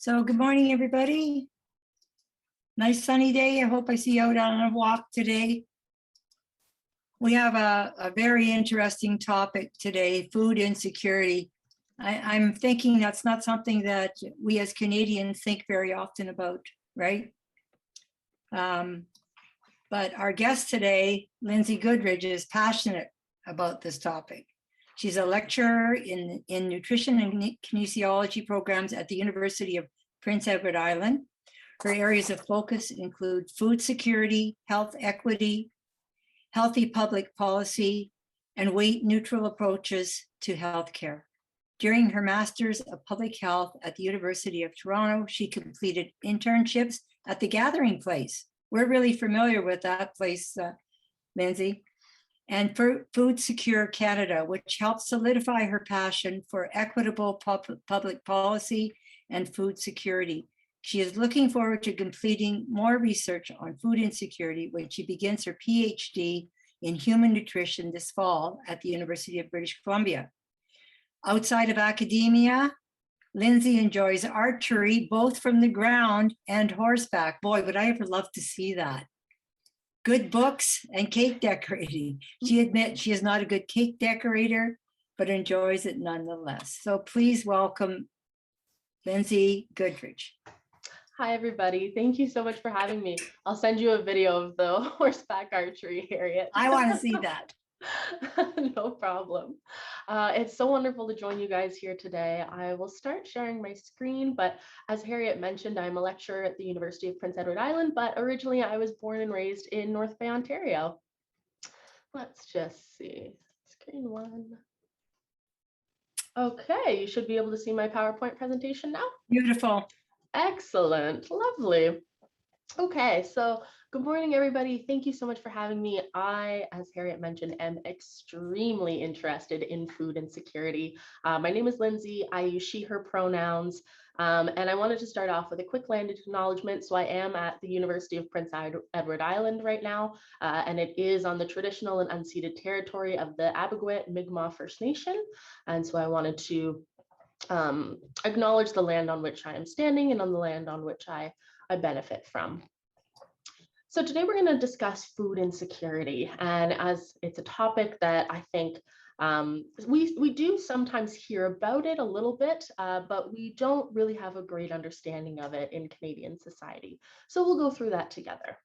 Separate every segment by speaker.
Speaker 1: So good morning, everybody. Nice sunny day. I hope I see you out on a walk today. We have a very interesting topic today, food insecurity. I'm thinking that's not something that we as Canadians think very often about, right? But our guest today, Lindsay Goodridge, is passionate about this topic. She's a lecturer in Nutrition and Kinesiology Programs at the University of Prince Edward Island. Her areas of focus include food security, health equity, healthy public policy, and weight-neutral approaches to healthcare. During her Master's of Public Health at the University of Toronto, she completed internships at the Gathering Place. We're really familiar with that place, Lindsay. And for Food Secure Canada, which helped solidify her passion for equitable public policy and food security. She is looking forward to completing more research on food insecurity when she begins her PhD in human nutrition this fall at the University of British Columbia. Outside of academia, Lindsay enjoys archery, both from the ground and horseback. Boy, would I ever love to see that. Good books and cake decorating. She admits she is not a good cake decorator, but enjoys it nonetheless. So please welcome Lindsay Goodridge.
Speaker 2: Hi, everybody. Thank you so much for having me. I'll send you a video of the horseback archery, Harriet.
Speaker 1: I want to see that.
Speaker 2: No problem. It's so wonderful to join you guys here today. I will start sharing my screen, but as Harriet mentioned, I'm a lecturer at the University of Prince Edward Island, but originally I was born and raised in North Bay, Ontario. Let's just see. Screen one. Okay, you should be able to see my PowerPoint presentation now.
Speaker 1: Beautiful.
Speaker 2: Excellent. Lovely. Okay, so good morning, everybody. Thank you so much for having me. I, as Harriet mentioned, am extremely interested in food insecurity. My name is Lindsay. I use she, her pronouns. And I wanted to start off with a quick land acknowledgement. So I am at the University of Prince Edward Island right now, and it is on the traditional and unceded territory of the Abogwit Mi'kmaq First Nation. And so I wanted to acknowledge the land on which I am standing and on the land on which I benefit from. So today we're going to discuss food insecurity, and as it's a topic that I think we do sometimes hear about it a little bit, but we don't really have a great understanding of it in Canadian society. So we'll go through that together.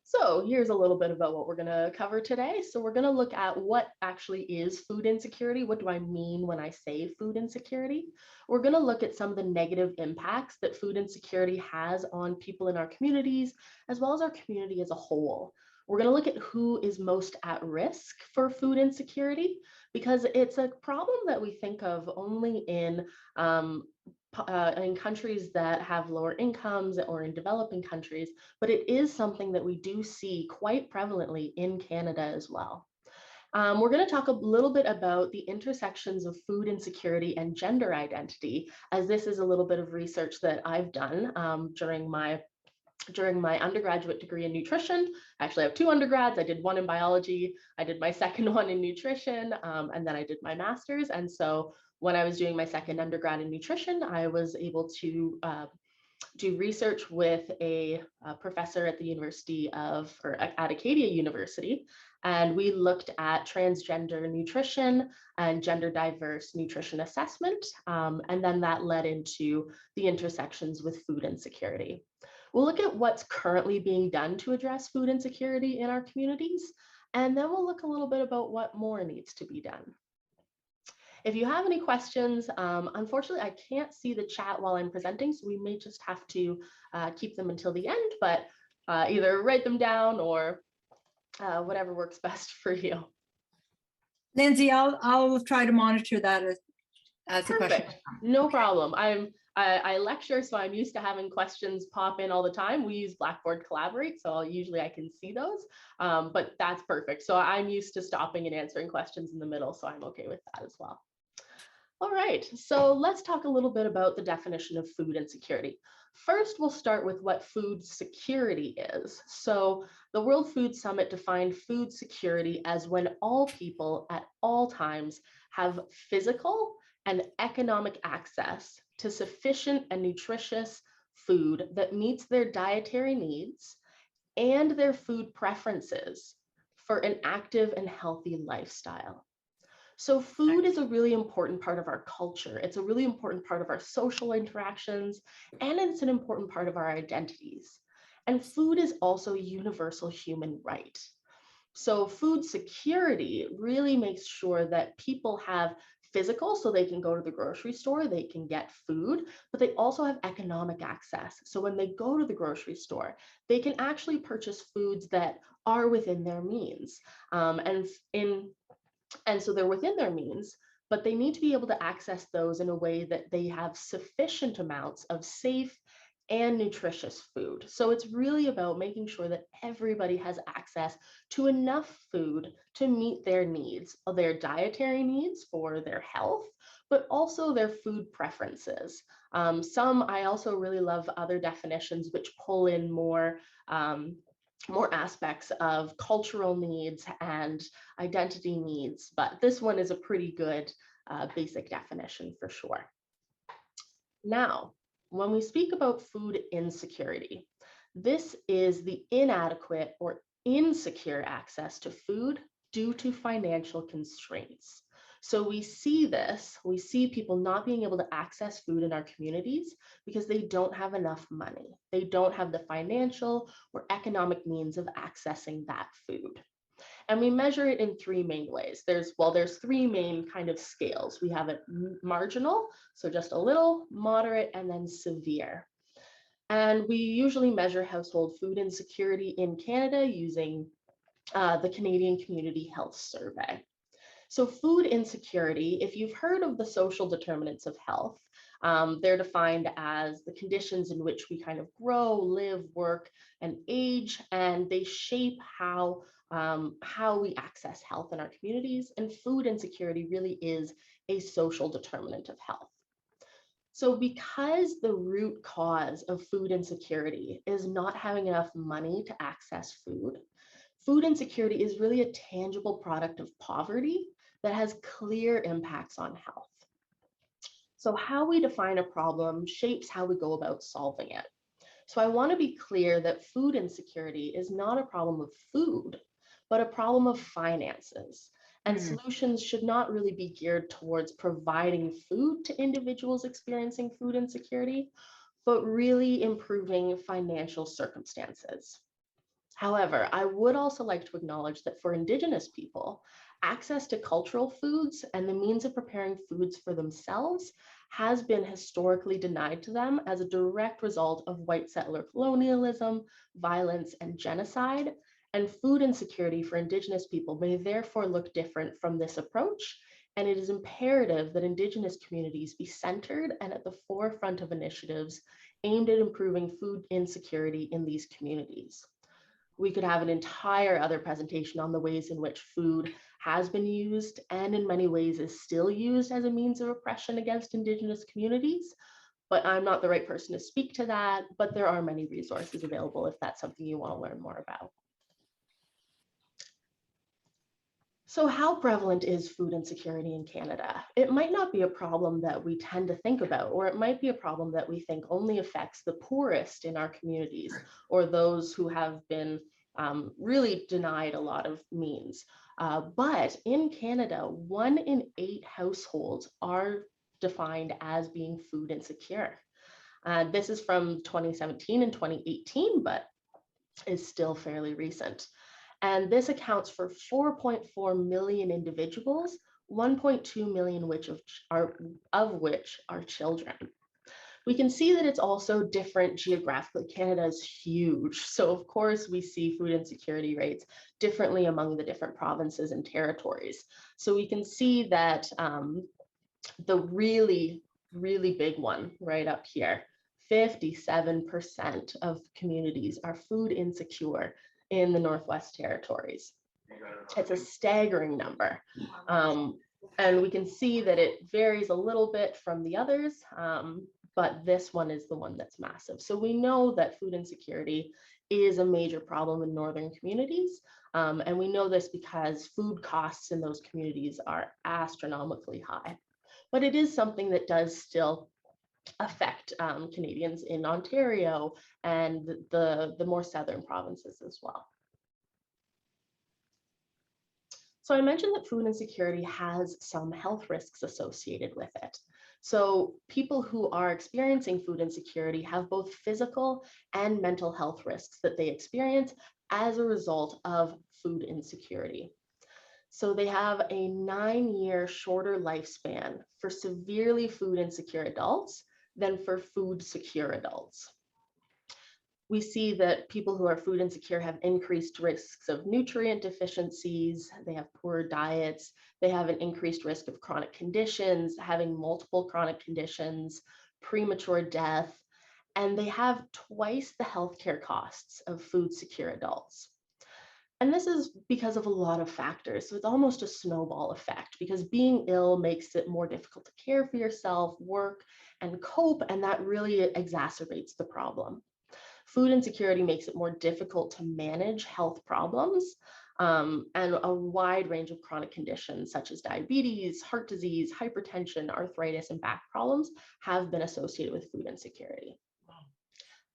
Speaker 2: So here's a little bit about what we're going to cover today. So we're going to look at what actually is food insecurity. What do I mean when I say food insecurity? We're going to look at some of the negative impacts that food insecurity has on people in our communities, as well as our community as a whole. We're going to look at who is most at risk for food insecurity, because it's a problem that we think of only in countries that have lower incomes or in developing countries, but it is something that we do see quite prevalently in Canada as well. We're going to talk a little bit about the intersections of food insecurity and gender identity, as this is a little bit of research that I've done during my undergraduate degree in nutrition. Actually, I have two undergrads. I did one in biology. I did my second one in nutrition, and then I did my master's. And so when I was doing my second undergrad in nutrition, I was able to do research with a professor at the at Acadia University. And we looked at transgender nutrition and gender diverse nutrition assessment. And then that led into the intersections with food insecurity. We'll look at what's currently being done to address food insecurity in our communities, and then we'll look a little bit about what more needs to be done. If you have any questions, unfortunately, I can't see the chat while I'm presenting, so we may just have to keep them until the end, but either write them down or whatever works best for you.
Speaker 1: Lindsay, I'll try to monitor that as a question.
Speaker 2: No problem. I lecture, so I'm used to having questions pop in all the time. We use Blackboard Collaborate, so usually I can see those, but that's perfect. So I'm used to stopping and answering questions in the middle, so I'm okay with that as well. All right, so let's talk a little bit about the definition of food insecurity. First, we'll start with what food security is. So the World Food Summit defined food security as when all people at all times have physical and economic access to sufficient and nutritious food that meets their dietary needs and their food preferences for an active and healthy lifestyle. So food is a really important part of our culture. It's a really important part of our social interactions, and it's an important part of our identities. And food is also a universal human right. So food security really makes sure that people have physical, so they can go to the grocery store, they can get food, but they also have economic access. So when they go to the grocery store, they can actually purchase foods that are within their means. And so they're within their means, but they need to be able to access those in a way that they have sufficient amounts of safe and nutritious food. So it's really about making sure that everybody has access to enough food to meet their needs, their dietary needs for their health, but also their food preferences. I also really love other definitions which pull in more aspects of cultural needs and identity needs, but this one is a pretty good basic definition for sure. Now, when we speak about food insecurity, this is the inadequate or insecure access to food due to financial constraints. So we see people not being able to access food in our communities because they don't have enough money. They don't have the financial or economic means of accessing that food. And we measure it in three main ways. There's three main kind of scales. We have it marginal, so just a little, moderate, and then severe. And we usually measure household food insecurity in Canada using the Canadian Community Health Survey. So food insecurity, if you've heard of the social determinants of health, they're defined as the conditions in which we kind of grow, live, work, and age, and they shape how we access health in our communities. And food insecurity really is a social determinant of health. So because the root cause of food insecurity is not having enough money to access food, food insecurity is really a tangible product of poverty that has clear impacts on health. So how we define a problem shapes how we go about solving it. So I want to be clear that food insecurity is not a problem of food, but a problem of finances. And solutions should not really be geared towards providing food to individuals experiencing food insecurity, but really improving financial circumstances. However, I would also like to acknowledge that for Indigenous people, access to cultural foods and the means of preparing foods for themselves has been historically denied to them as a direct result of white settler colonialism, violence, and genocide. And food insecurity for Indigenous people may therefore look different from this approach. And it is imperative that Indigenous communities be centered and at the forefront of initiatives aimed at improving food insecurity in these communities. We could have an entire other presentation on the ways in which food has been used and in many ways is still used as a means of oppression against Indigenous communities, but I'm not the right person to speak to that, but there are many resources available if that's something you want to learn more about. So how prevalent is food insecurity in Canada? It might not be a problem that we tend to think about, or it might be a problem that we think only affects the poorest in our communities or those who have been really denied a lot of means. But in Canada, 1 in 8 households are defined as being food insecure. This is from 2017 and 2018, but is still fairly recent. And this accounts for 4.4 million individuals, 1.2 million of which are children. We can see that it's also different geographically. Canada is huge. So of course we see food insecurity rates differently among the different provinces and territories. So we can see that the really, really big one right up here, 57% of communities are food insecure in the Northwest Territories. It's a staggering number. And we can see that it varies a little bit from the others, but this one is the one that's massive. So we know that food insecurity is a major problem in Northern communities. And we know this because food costs in those communities are astronomically high. but it is something that does still affect Canadians in Ontario and the more southern provinces as well. So I mentioned that food insecurity has some health risks associated with it. So people who are experiencing food insecurity have both physical and mental health risks that they experience as a result of food insecurity. So they have a 9-year shorter lifespan for severely food insecure adults than for food secure adults. We see that people who are food insecure have increased risks of nutrient deficiencies, they have poor diets, they have an increased risk of chronic conditions, having multiple chronic conditions, premature death, and they have twice the healthcare costs of food secure adults. And this is because of a lot of factors. So it's almost a snowball effect because being ill makes it more difficult to care for yourself, work, and cope, and that really exacerbates the problem. Food insecurity makes it more difficult to manage health problems, and a wide range of chronic conditions such as diabetes, heart disease, hypertension, arthritis, and back problems have been associated with food insecurity.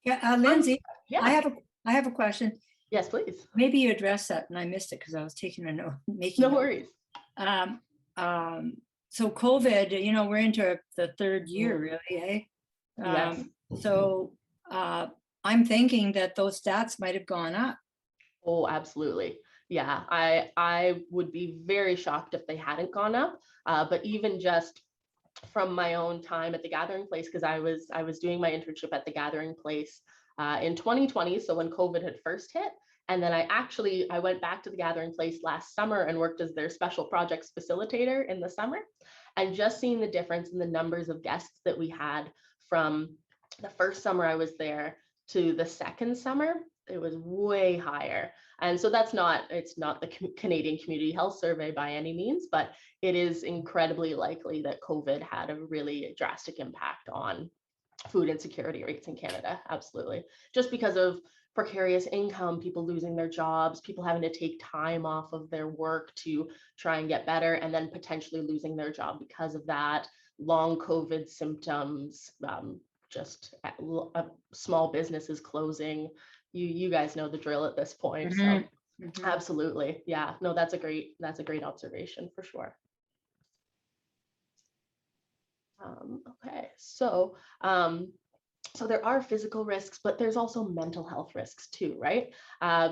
Speaker 1: Yeah, Lindsay,
Speaker 2: Yeah.
Speaker 1: I have a question.
Speaker 2: Yes, please.
Speaker 1: Maybe you addressed that and I missed it because I was taking a note, making
Speaker 2: No
Speaker 1: notes.
Speaker 2: worries.
Speaker 1: So COVID, you know, we're into the third year, really, eh?
Speaker 2: Yes.
Speaker 1: So I'm thinking that those stats might have gone up.
Speaker 2: Oh, absolutely. Yeah, I would be very shocked if they hadn't gone up. But even just from my own time at the Gathering Place, because I was doing my internship at the Gathering Place in 2020, so when COVID had first hit. And then I went back to the Gathering Place last summer and worked as their special projects facilitator in the summer. And just seeing the difference in the numbers of guests that we had from the first summer I was there to the second summer, it was way higher. And so it's not the Canadian Community Health Survey by any means, but it is incredibly likely that COVID had a really drastic impact on food insecurity rates in Canada. Absolutely. Just because of precarious income, people losing their jobs, people having to take time off of their work to try and get better, and then potentially losing their job because of that, long COVID symptoms, just small businesses closing. You guys know the drill at this point. So absolutely. Yeah, no, that's a great observation for sure. Okay, so there are physical risks, but there's also mental health risks too, right?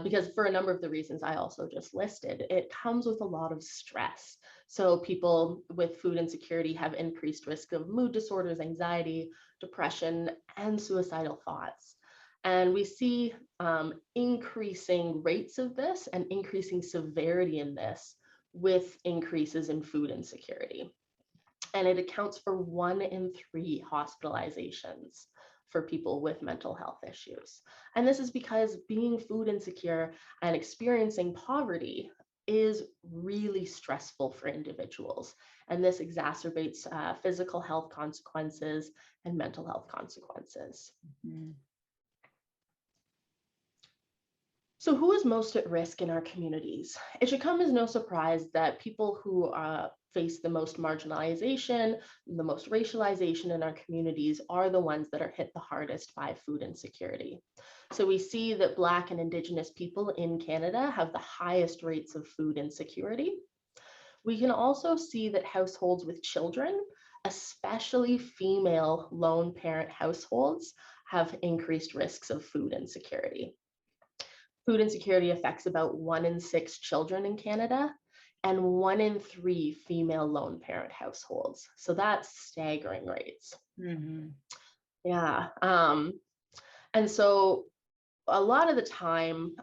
Speaker 2: Because for a number of the reasons I also just listed, it comes with a lot of stress. So people with food insecurity have increased risk of mood disorders, anxiety, depression, and suicidal thoughts. And we see increasing rates of this and increasing severity in this with increases in food insecurity. And it accounts for 1 in 3 hospitalizations for people with mental health issues. And this is because being food insecure and experiencing poverty is really stressful for individuals. And this exacerbates physical health consequences and mental health consequences. So who is most at risk in our communities? It should come as no surprise that people who face the most marginalization, the most racialization in our communities are the ones that are hit the hardest by food insecurity. So we see that Black and Indigenous people in Canada have the highest rates of food insecurity. We can also see that households with children, especially female lone parent households, have increased risks of food insecurity. Food insecurity affects about 1 in 6 children in Canada and 1 in 3 female lone parent households. So that's staggering rates. Yeah. And so a lot of the time,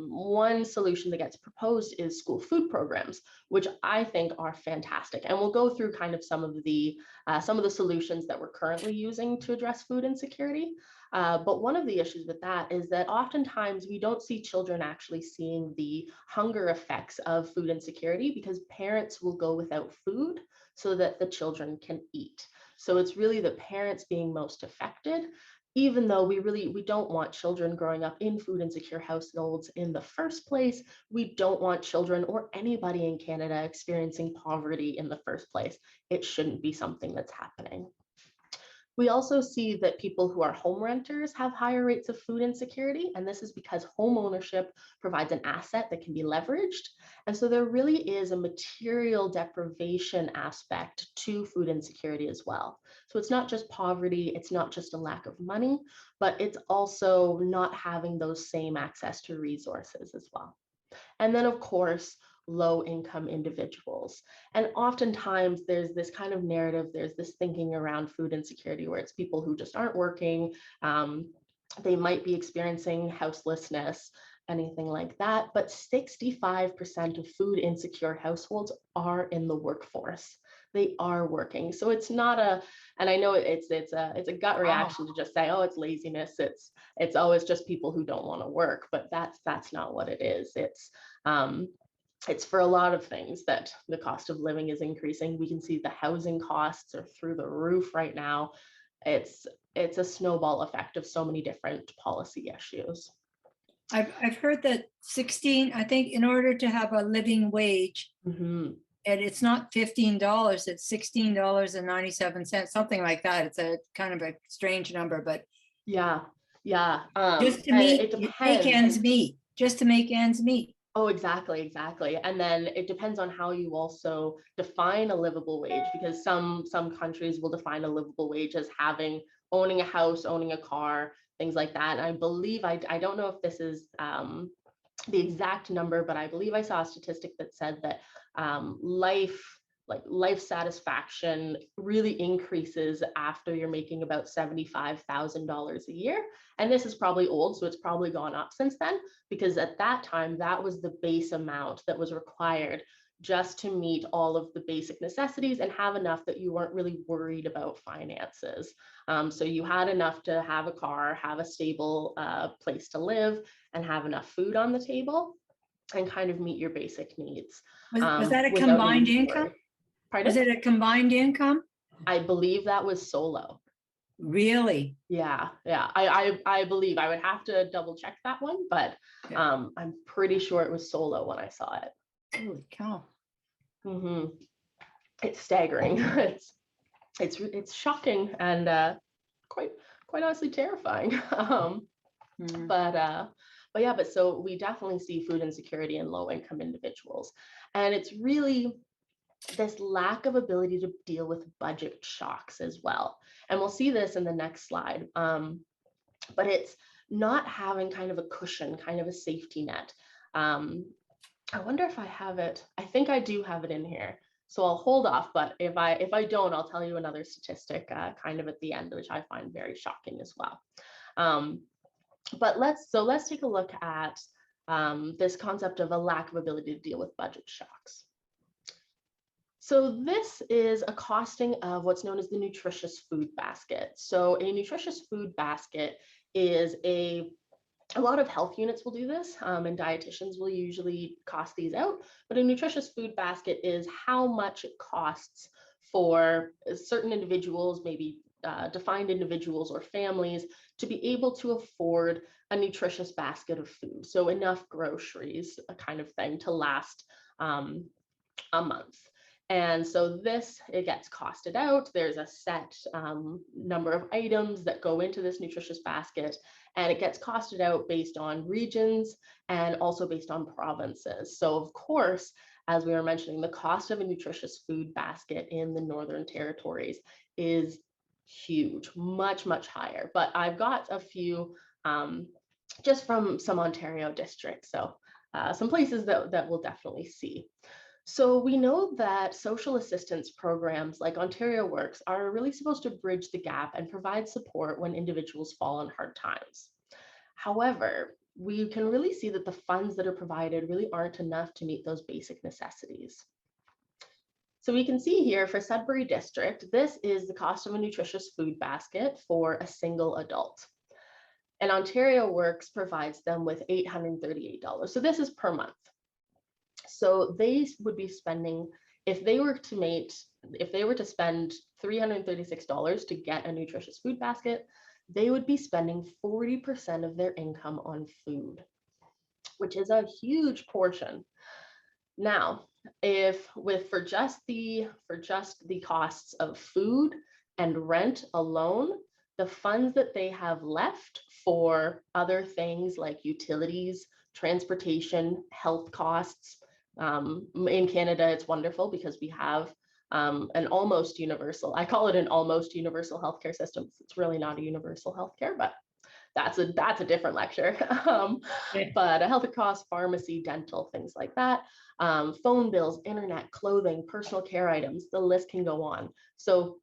Speaker 2: one solution that gets proposed is school food programs, which I think are fantastic. And we'll go through kind of some of the solutions that we're currently using to address food insecurity. But one of the issues with that is that oftentimes we don't see children actually seeing the hunger effects of food insecurity because parents will go without food so that the children can eat. So it's really the parents being most affected. even though we don't want children growing up in food insecure households in the first place, we don't want children or anybody in Canada experiencing poverty in the first place. It shouldn't be something that's happening. We also see that people who are home renters have higher rates of food insecurity, and this is because home ownership provides an asset that can be leveraged. And so there really is a material deprivation aspect to food insecurity as well. So it's not just poverty, it's not just a lack of money, but it's also not having those same access to resources as well. And then, of course, low income individuals. And oftentimes there's this kind of narrative, there's this thinking around food insecurity where it's people who just aren't working. They might be experiencing houselessness, anything like that. But 65% of food insecure households are in the workforce. They are working. So it's not and I know it's a gut reaction to just say, oh, it's laziness. It's always just people who don't want to work, but that's not what it is. It's for a lot of things that the cost of living is increasing. We can see the housing costs are through the roof right now. It's a snowball effect of so many different policy issues.
Speaker 1: I've heard that 16, I think in order to have a living wage,
Speaker 2: Mm-hmm.
Speaker 1: and it's not $15, it's $16.97, something like that. It's a kind of a strange number, but
Speaker 2: Yeah.
Speaker 1: just to
Speaker 2: And
Speaker 1: meet,
Speaker 2: it
Speaker 1: make ends
Speaker 2: depends.
Speaker 1: meet, just to make ends meet.
Speaker 2: Oh, exactly. And then it depends on how you also define a livable wage, because some countries will define a livable wage as owning a house, owning a car, things like that. And I believe, I don't know if this is the exact number, but I believe I saw a statistic that said that life satisfaction really increases after you're making about $75,000 a year. And this is probably old, so it's probably gone up since then, because at that time, that was the base amount that was required just to meet all of the basic necessities and have enough that you weren't really worried about finances. So you had enough to have a car, have a stable place to live, and have enough food on the table and kind of meet your basic needs.
Speaker 1: Was that a
Speaker 2: without
Speaker 1: combined
Speaker 2: needing to
Speaker 1: income?
Speaker 2: worry. Pardon?
Speaker 1: Was it a combined income?
Speaker 2: I believe that was solo.
Speaker 1: Really?
Speaker 2: Yeah. I believe, I would have to double check that one, but
Speaker 1: Yeah.
Speaker 2: I'm pretty sure it was solo when I saw it.
Speaker 1: Holy cow.
Speaker 2: Mm-hmm. It's staggering. It's shocking and quite honestly terrifying. But yeah, so we definitely see food insecurity in low income individuals, and it's really this lack of ability to deal with budget shocks as well. And we'll see this in the next slide. But it's not having kind of a cushion, kind of a safety net. I wonder if I have it. I think I do have it in here. So I'll hold off, but if I don't, I'll tell you another statistic kind of at the end, which I find very shocking as well. But let's take a look at this concept of a lack of ability to deal with budget shocks. So this is a costing of what's known as the nutritious food basket. So a nutritious food basket is a lot of health units will do this, and dietitians will usually cost these out. But a nutritious food basket is how much it costs for certain individuals, maybe defined individuals or families, to be able to afford a nutritious basket of food. So enough groceries, a kind of thing, to last a month. And so it gets costed out. There's a set number of items that go into this nutritious basket, and it gets costed out based on regions and also based on provinces. So of course, as we were mentioning, the cost of a nutritious food basket in the Northern Territories is huge, much, much higher. But I've got a few just from some Ontario districts. So some places that we'll definitely see. So we know that social assistance programs like Ontario Works are really supposed to bridge the gap and provide support when individuals fall on hard times. However, we can really see that the funds that are provided really aren't enough to meet those basic necessities. So we can see here for Sudbury District, this is the cost of a nutritious food basket for a single adult. And Ontario Works provides them with $838. So this is per month. So they would be spending, if they were to spend $336 to get a nutritious food basket, they would be spending 40% of their income on food, which is a huge portion. Now, for just the costs of food and rent alone, the funds that they have left for other things like utilities, transportation, health costs. In Canada, it's wonderful because we have an almost universal, I call it an almost universal healthcare system. It's really not a universal healthcare, but that's a different lecture. But a health cost, pharmacy, dental, things like that, phone bills, internet, clothing, personal care items, the list can go on. So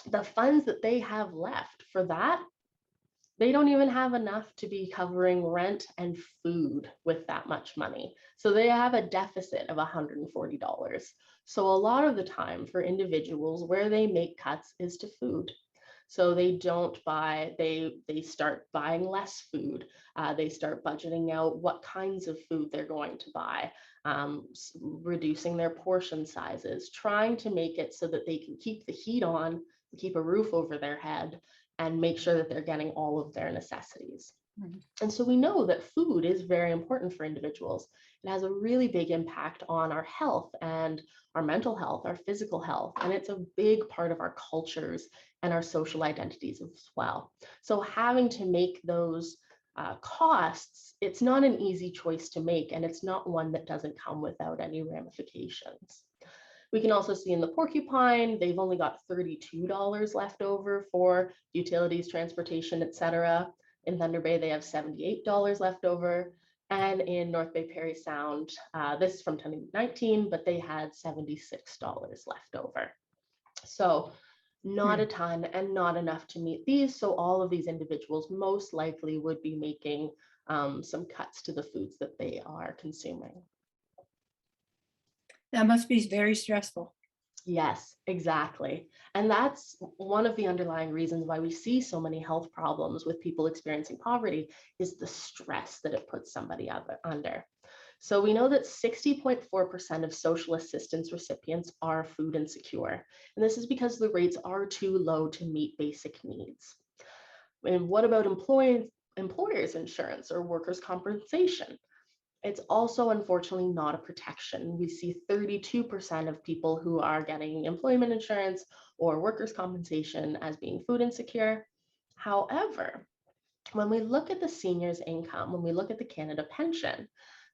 Speaker 2: the funds that they have left for that, they don't even have enough to be covering rent and food with that much money. So they have a deficit of $140. So a lot of the time for individuals, where they make cuts is to food. So they don't buy, they start buying less food. They start budgeting out what kinds of food they're going to buy, reducing their portion sizes, trying to make it so that they can keep the heat on, keep a roof over their head, and make sure that they're getting all of their necessities. Mm-hmm. And so we know that food is very important for individuals. It has a really big impact on our health and our mental health, our physical health, and it's a big part of our cultures and our social identities as well. So having to make those costs, it's not an easy choice to make, and it's not one that doesn't come without any ramifications. We can also see in the Porcupine, they've only got $32 left over for utilities, transportation, etc. In Thunder Bay, they have $78 left over. And in North Bay Parry Sound, this is from 2019, but they had $76 left over. So not a ton and not enough to meet these. So all of these individuals most likely would be making some cuts to the foods that they are consuming.
Speaker 1: That must be very stressful.
Speaker 2: Yes, exactly. And that's one of the underlying reasons why we see so many health problems with people experiencing poverty, is the stress that it puts somebody under. So we know that 60.4% of social assistance recipients are food insecure. And this is because the rates are too low to meet basic needs. And what about employers' insurance or workers' compensation? It's also unfortunately not a protection. We see 32% of people who are getting employment insurance or workers' compensation as being food insecure. However, when we look at the seniors' income, when we look at the Canada pension,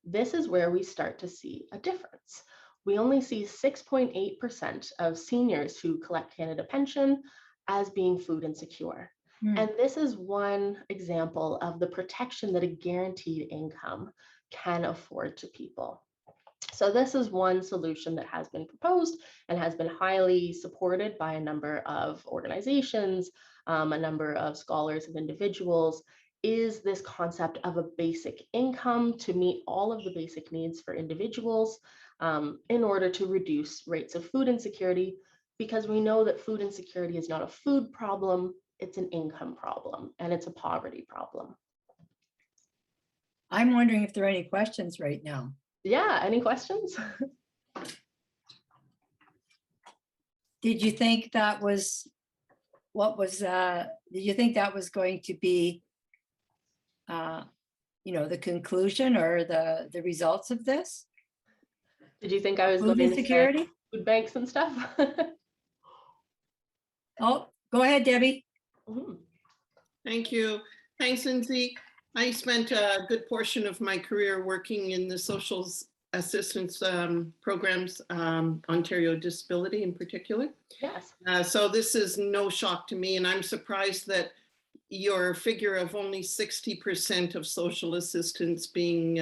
Speaker 2: this is where we start to see a difference. We only see 6.8% of seniors who collect Canada pension as being food insecure. And this is one example of the protection that a guaranteed income can afford to people. So this is one solution that has been proposed and has been highly supported by a number of organizations, a number of scholars and individuals, is this concept of a basic income to meet all of the basic needs for individuals in order to reduce rates of food insecurity, because we know that food insecurity is not a food problem, it's an income problem, and it's a poverty problem.
Speaker 1: I'm wondering if there are any questions right now.
Speaker 2: Yeah, any questions?
Speaker 1: Did you think that was did you think that was going to be, the conclusion or the results of this?
Speaker 2: Did you think I was
Speaker 1: Food
Speaker 2: going
Speaker 1: insecurity?
Speaker 2: to say food banks and stuff?
Speaker 1: Oh, go ahead, Debbie.
Speaker 3: Thank you. Thanks, Lindsay. I spent a good portion of my career working in the social assistance programs, Ontario Disability in particular.
Speaker 2: Yes.
Speaker 3: So this is no shock to me, and I'm surprised that your figure of only 60% of social assistance being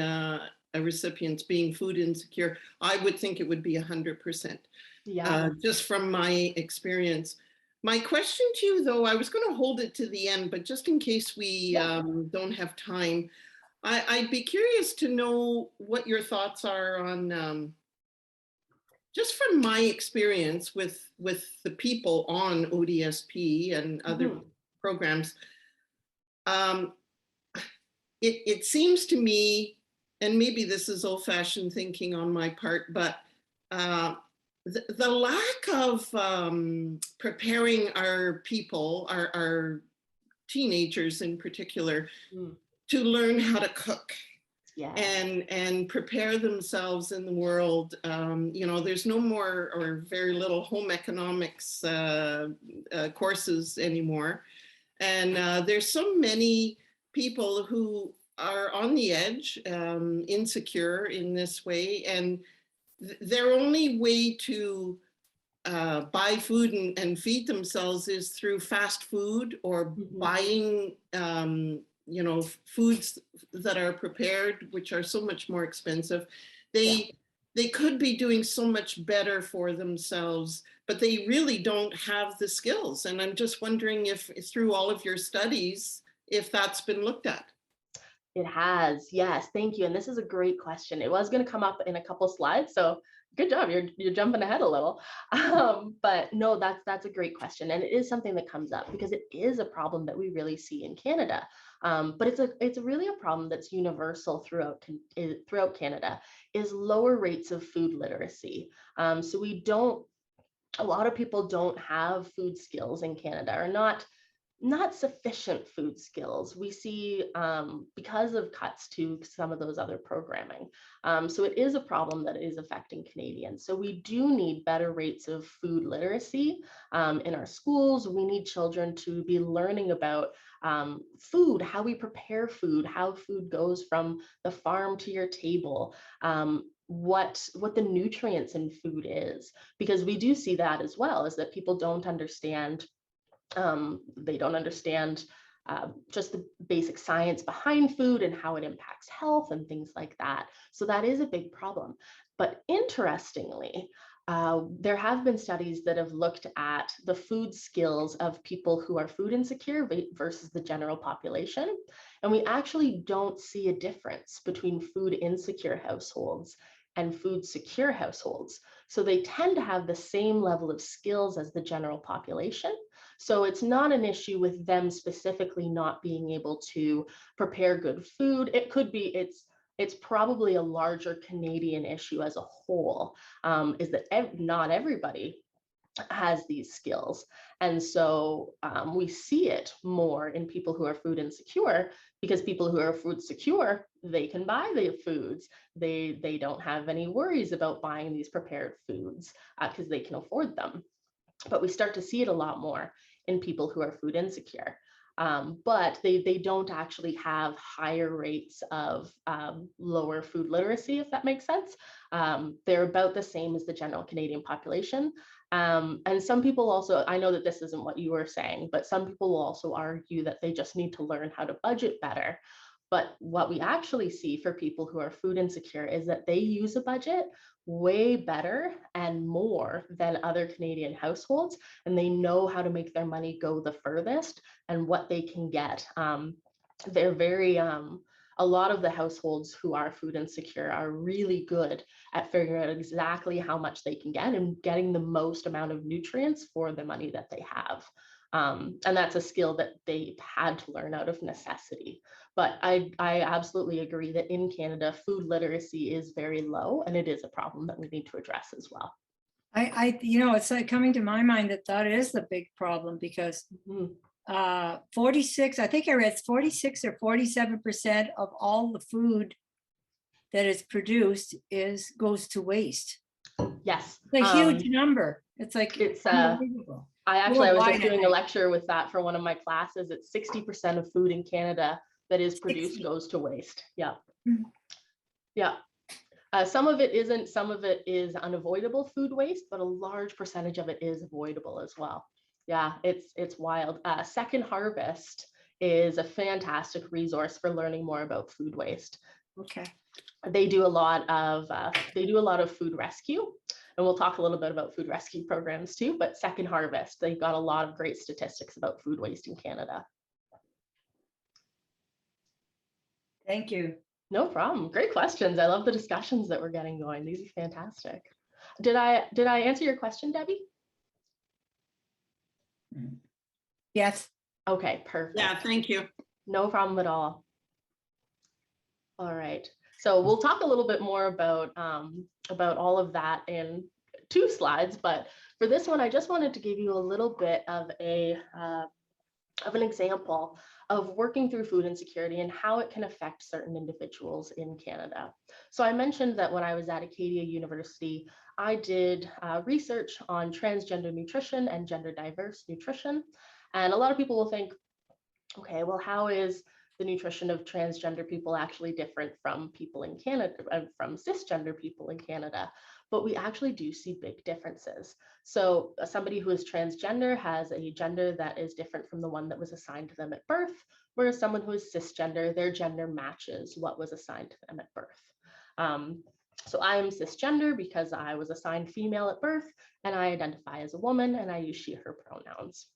Speaker 3: recipients being food insecure, I would think it would be 100%. Yeah. Just from my experience. My question to you, though, I was going to hold it to the end, but just in case we don't have time, I'd be curious to know what your thoughts are on, just from my experience with the people on ODSP and other programs. It seems to me, and maybe this is old-fashioned thinking on my part, but the lack of preparing our people, our teenagers in particular,
Speaker 2: Mm.
Speaker 3: to learn how to cook.
Speaker 2: Yeah.
Speaker 3: And prepare themselves in the world. You know, there's no more or very little home economics courses anymore. And there's so many people who are on the edge, insecure in this way. And their only way to buy food and feed themselves is through fast food or buying you know, foods that are prepared, which are so much more expensive. They could be doing so much better for themselves, but they really don't have the skills. And I'm just wondering if through all of your studies, if that's been looked at.
Speaker 2: It has, yes, thank you. And this is a great question. It was going to come up in a couple slides, so good job. You're jumping ahead a little, but no, that's a great question, and it is something that comes up because it is a problem that we really see in Canada. But it's really a problem that's universal throughout Canada, is lower rates of food literacy. So a lot of people don't have food skills in Canada, or not sufficient food skills. We see because of cuts to some of those other programming. So it is a problem that is affecting Canadians. So we do need better rates of food literacy in our schools. We need children to be learning about food, how we prepare food, how food goes from the farm to your table, what the nutrients in food is, because we do see that as well, is that people don't understand. They don't understand just the basic science behind food and how it impacts health and things like that. So that is a big problem. But interestingly, there have been studies that have looked at the food skills of people who are food insecure versus the general population. And we actually don't see a difference between food insecure households and food secure households. So they tend to have the same level of skills as the general population. So it's not an issue with them specifically not being able to prepare good food. It could be, it's probably a larger Canadian issue as a whole, is that not everybody has these skills. And so we see it more in people who are food insecure, because people who are food secure, they can buy the foods. They don't have any worries about buying these prepared foods because they can afford them. But we start to see it a lot more in people who are food insecure. But they don't actually have higher rates of lower food literacy, if that makes sense. They're about the same as the general Canadian population. And some people also, I know that this isn't what you were saying, but some people will also argue that they just need to learn how to budget better. But what we actually see for people who are food insecure is that they use a budget way better and more than other Canadian households, and they know how to make their money go the furthest and what they can get. They're very, a lot of the households who are food insecure are really good at figuring out exactly how much they can get and getting the most amount of nutrients for the money that they have. And that's a skill that they've had to learn out of necessity. But I absolutely agree that in Canada, food literacy is very low, and it is a problem that we need to address as well.
Speaker 1: You know, it's like coming to my mind that is the big problem, because 46, I think I read 46 or 47% of all the food that is produced goes to waste.
Speaker 2: Yes.
Speaker 1: It's a huge number. It's like, it's unbelievable.
Speaker 2: I was just doing a lecture with that for one of my classes. It's 60% of food in Canada that is produced goes to waste. Yeah. Yeah. Some of it isn't, some of it is unavoidable food waste, but a large percentage of it is avoidable as well. Yeah, it's wild. Second Harvest is a fantastic resource for learning more about food waste.
Speaker 1: Okay.
Speaker 2: They do a lot of food rescue, and we'll talk a little bit about food rescue programs too, but Second Harvest, they've got a lot of great statistics about food waste in Canada.
Speaker 1: Thank you.
Speaker 2: No problem. Great questions. I love the discussions that we're getting going. These are fantastic. Did I answer your question, Debbie?
Speaker 1: Yes.
Speaker 2: Okay, perfect.
Speaker 3: Yeah, thank you.
Speaker 2: No problem at all. All right. So we'll talk a little bit more about all of that in 2 slides, but for this one, I just wanted to give you a little bit of a of an example of working through food insecurity and how it can affect certain individuals in Canada. So I mentioned that when I was at Acadia University, I did research on transgender nutrition and gender diverse nutrition. And a lot of people will think, okay, well, how is the nutrition of transgender people actually different from people in Canada, from cisgender people in Canada? But we actually do see big differences. So somebody who is transgender has a gender that is different from the one that was assigned to them at birth, whereas someone who is cisgender, their gender matches what was assigned to them at birth. So I am cisgender because I was assigned female at birth, and I identify as a woman, and I use she, her pronouns.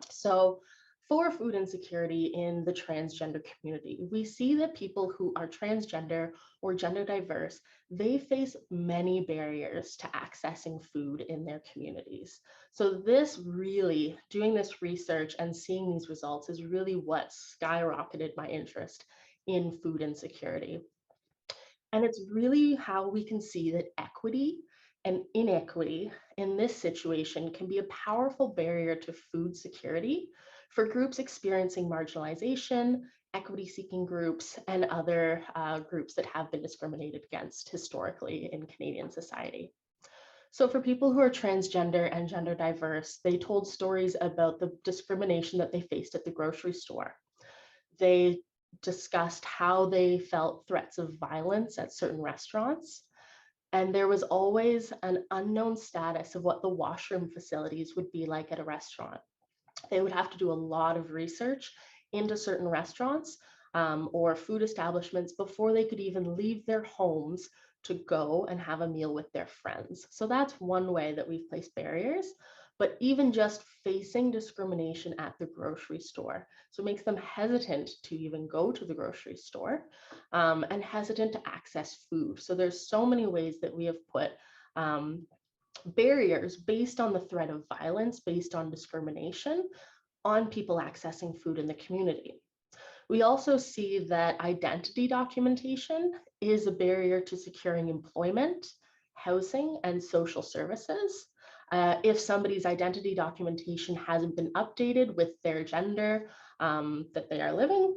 Speaker 2: So for food insecurity in the transgender community, we see that people who are transgender or gender diverse, they face many barriers to accessing food in their communities. So this really, doing this research and seeing these results is really what skyrocketed my interest in food insecurity. And it's really how we can see that equity and inequity in this situation can be a powerful barrier to food security for groups experiencing marginalization, equity-seeking groups, and other groups that have been discriminated against historically in Canadian society. So for people who are transgender and gender diverse, they told stories about the discrimination that they faced at the grocery store. They discussed how they felt threats of violence at certain restaurants. And there was always an unknown status of what the washroom facilities would be like at a restaurant. They would have to do a lot of research into certain restaurants or food establishments before they could even leave their homes to go and have a meal with their friends. So that's one way that we've placed barriers, but even just facing discrimination at the grocery store. So it makes them hesitant to even go to the grocery store and hesitant to access food. So there's so many ways that we have put barriers based on the threat of violence, based on discrimination on people accessing food in the community. We also see that identity documentation is a barrier to securing employment, housing, and social services. If somebody's identity documentation hasn't been updated with their gender that they are living,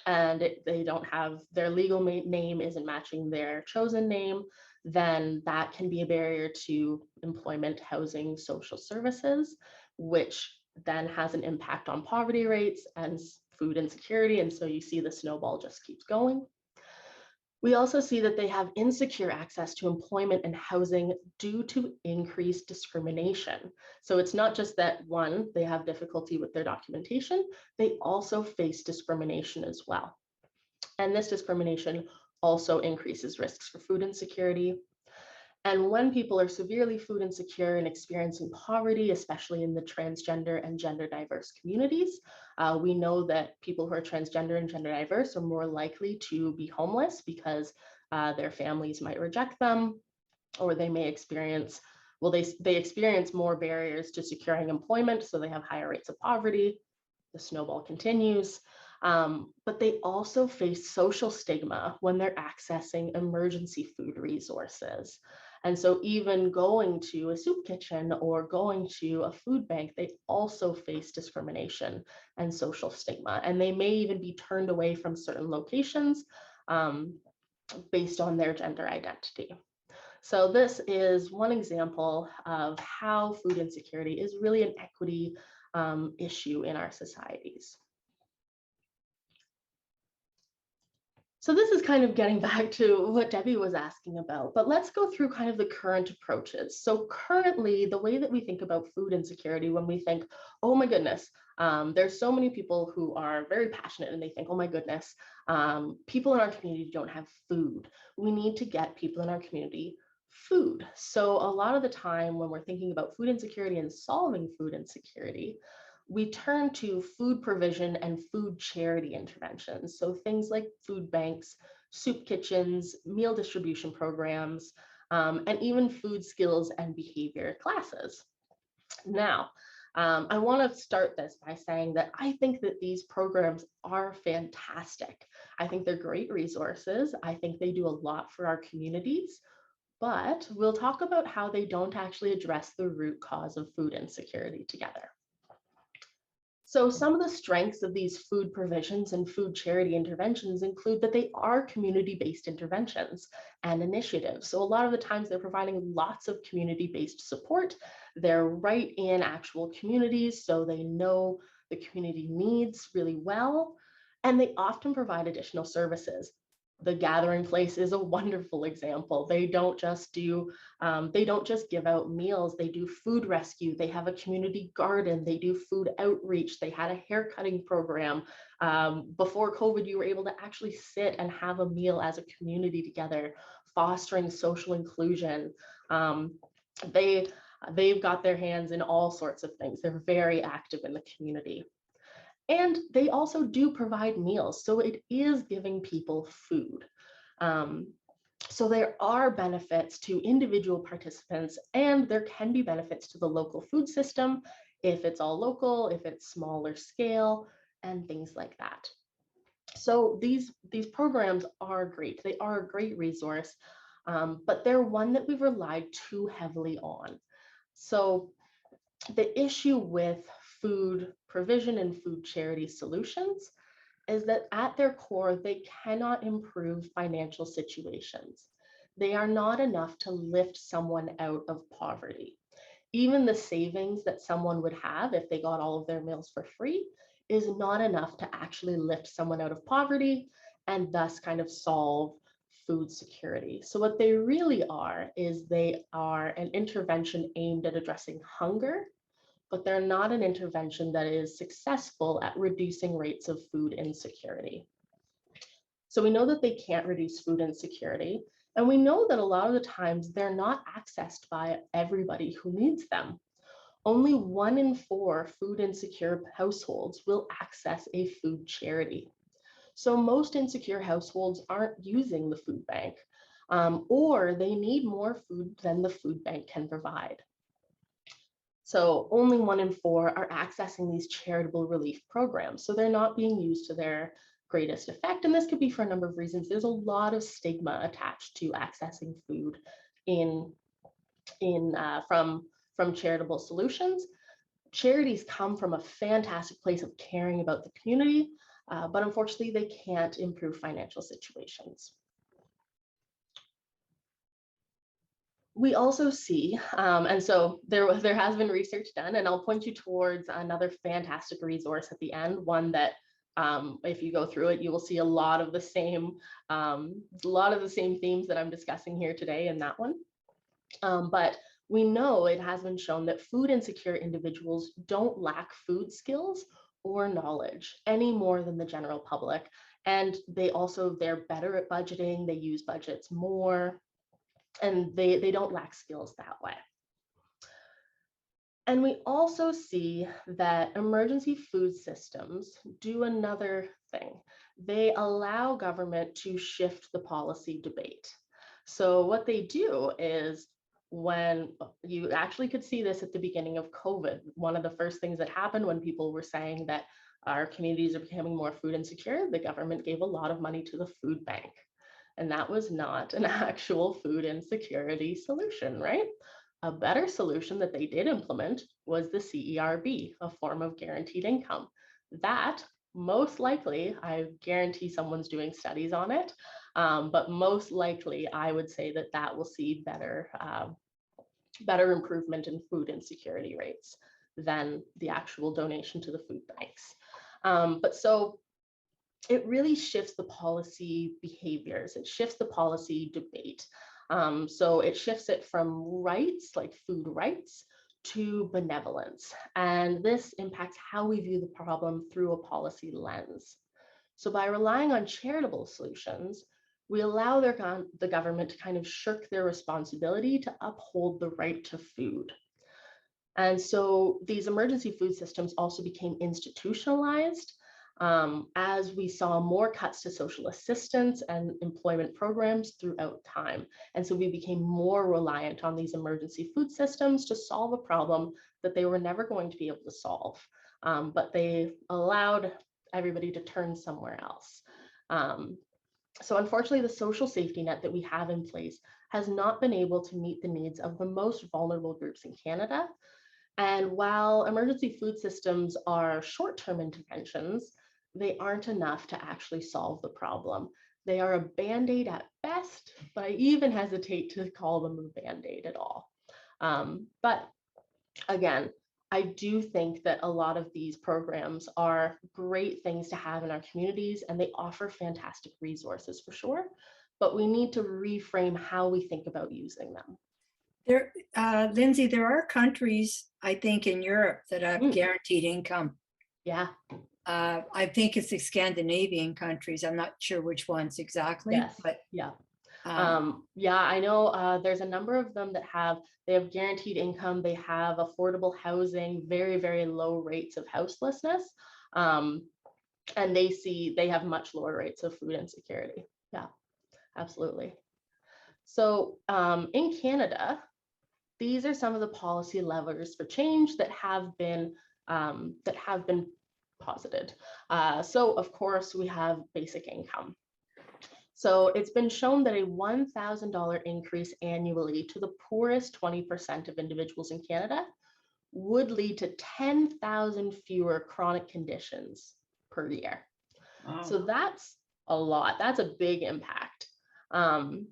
Speaker 2: and they don't have their legal name isn't matching their chosen name, then that can be a barrier to employment, housing, social services, which then has an impact on poverty rates and food insecurity. And so you see the snowball just keeps going. We also see that they have insecure access to employment and housing due to increased discrimination. So it's not just that, one, they have difficulty with their documentation, they also face discrimination as well. And this discrimination also increases risks for food insecurity. And when people are severely food insecure and experiencing poverty, especially in the transgender and gender diverse communities, we know that people who are transgender and gender diverse are more likely to be homeless because their families might reject them, or they may experience, well, they experience more barriers to securing employment, so they have higher rates of poverty. The snowball continues. But they also face social stigma when they're accessing emergency food resources. And so even going to a soup kitchen or going to a food bank, they also face discrimination and social stigma. And they may even be turned away from certain locations based on their gender identity. So this is one example of how food insecurity is really an equity issue in our societies. So this is kind of getting back to what Debbie was asking about, but let's go through kind of the current approaches. So currently, the way that we think about food insecurity, when we think, oh my goodness, there's so many people who are very passionate and they think, oh my goodness, people in our community don't have food. We need to get people in our community food. So a lot of the time when we're thinking about food insecurity and solving food insecurity, we turn to food provision and food charity interventions. So things like food banks, soup kitchens, meal distribution programs, and even food skills and behavior classes. Now, I want to start this by saying that I think that these programs are fantastic. I think they're great resources. I think they do a lot for our communities, but we'll talk about how they don't actually address the root cause of food insecurity together. So some of the strengths of these food provisions and food charity interventions include that they are community-based interventions and initiatives. So a lot of the times they're providing lots of community-based support. They're right in actual communities, so they know the community needs really well, and they often provide additional services. The Gathering Place is a wonderful example. They don't just give out meals, they do food rescue, they have a community garden, they do food outreach, they had a hair cutting program. Before COVID, you were able to actually sit and have a meal as a community together, fostering social inclusion. They've got their hands in all sorts of things. They're very active in the community. And they also do provide meals, so it is giving people food. So there are benefits to individual participants, and there can be benefits to the local food system if it's all local, if it's smaller scale, and things like that. So these programs are great. They are a great resource, but they're one that we've relied too heavily on. So the issue with food provision and food charity solutions is that at their core, they cannot improve financial situations. They are not enough to lift someone out of poverty. Even the savings that someone would have if they got all of their meals for free is not enough to actually lift someone out of poverty and thus kind of solve food security. So what they really are is they are an intervention aimed at addressing hunger, but they're not an intervention that is successful at reducing rates of food insecurity. So we know that they can't reduce food insecurity, and we know that a lot of the times they're not accessed by everybody who needs them. Only 1 in 4 food insecure households will access a food charity. So most insecure households aren't using the food bank, or they need more food than the food bank can provide. So only 1 in 4 are accessing these charitable relief programs. So they're not being used to their greatest effect. And this could be for a number of reasons. There's a lot of stigma attached to accessing food from charitable solutions. Charities come from a fantastic place of caring about the community, but unfortunately they can't improve financial situations. We also see, and so there has been research done, and I'll point you towards another fantastic resource at the end, one that if you go through it, you will see a lot of the same themes that I'm discussing here today in that one. But we know it has been shown that food insecure individuals don't lack food skills or knowledge any more than the general public. And they're better at budgeting, they use budgets more, and they don't lack skills that way. And we also see that emergency food systems do another thing. They allow government to shift the policy debate. So what they do is, when you actually could see this at the beginning of COVID, one of the first things that happened when people were saying that our communities are becoming more food insecure, the government gave a lot of money to the food bank. And that was not an actual food insecurity solution, right? A better solution that they did implement was the CERB, a form of guaranteed income. That most likely, I guarantee someone's doing studies on it, but most likely I would say that that will see better improvement in food insecurity rates than the actual donation to the food banks. But so it really shifts the policy behaviors. It shifts the policy debate. So it shifts it from rights, like food rights, to benevolence. And this impacts how we view the problem through a policy lens. So by relying on charitable solutions, we allow the government to kind of shirk their responsibility to uphold the right to food. And so these emergency food systems also became institutionalized, as we saw more cuts to social assistance and employment programs throughout time. And so we became more reliant on these emergency food systems to solve a problem that they were never going to be able to solve, but they allowed everybody to turn somewhere else. So unfortunately, the social safety net that we have in place has not been able to meet the needs of the most vulnerable groups in Canada. And while emergency food systems are short-term interventions, they aren't enough to actually solve the problem. They are a Band-Aid at best, but I even hesitate to call them a Band-Aid at all. But again, I do think that a lot of these programs are great things to have in our communities, and they offer fantastic resources for sure, but we need to reframe how we think about using them.
Speaker 1: There, Lindsay, there are countries, I think, in Europe that have guaranteed income.
Speaker 2: Yeah.
Speaker 1: I think it's the Scandinavian countries. I'm not sure which ones exactly,
Speaker 2: Yes.
Speaker 1: but
Speaker 2: Yeah. Yeah, I know there's a number of them that they have guaranteed income, they have affordable housing, very, very low rates of houselessness, and they have much lower rates of food insecurity. Yeah, absolutely. So in Canada, these are some of the policy levers for change that have been posited. So of course we have basic income. So it's been shown that a $1,000 increase annually to the poorest 20% of individuals in Canada would lead to 10,000 fewer chronic conditions per year.
Speaker 1: wow.
Speaker 2: So that's a lot. That's a big impact. And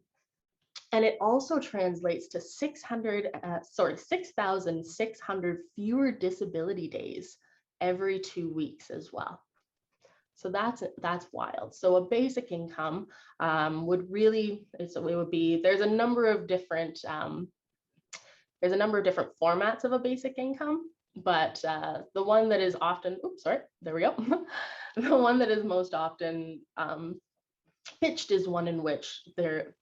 Speaker 2: it also translates to 6,600 fewer disability days every 2 weeks as well. So that's wild. So a basic income would really, there's a number of different formats of a basic income, but the one that is often, the one that is most often pitched is one in which